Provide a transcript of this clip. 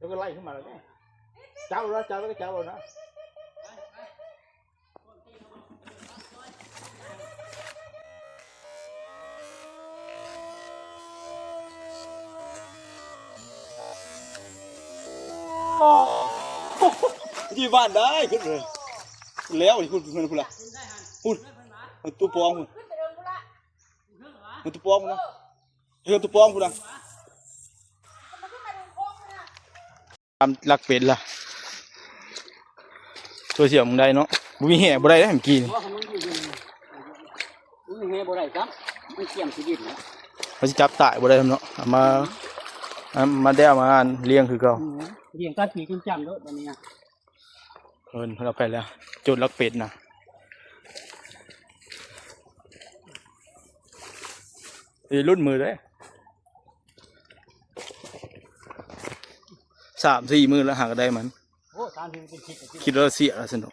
แล้วก็ไล่ขึ้นมาแล้วเนี่ยเจ้าแล้วเจ้าแล้วก็เจ้าแล้วนะที่บ้านได้ขึ้นเลยแล้วคุณคุณละคุณตัวปองคุณมันตัวปองคุณนะเรื่องตัวปองคุณนะทำหลักเป็ดล่ะตัวเสียมึงได้เนาะบุ้ยแห่บุได้ได้เมื่อกี้นี่แห่บ่ได้ครับมันเกี่ยมชีวิตนะเขาจะจับตายบุได้เนาะมาได้มาเลี้ยงคือเก่าเลี้ยงตาผีกินจำด้วยตอนนี้เราไปแล้วจุดหลักเป็ดนะรุ่นมือเลย3-4 มือแล้วหาก็ได้มันคิดว่าเสียแล้วสนุก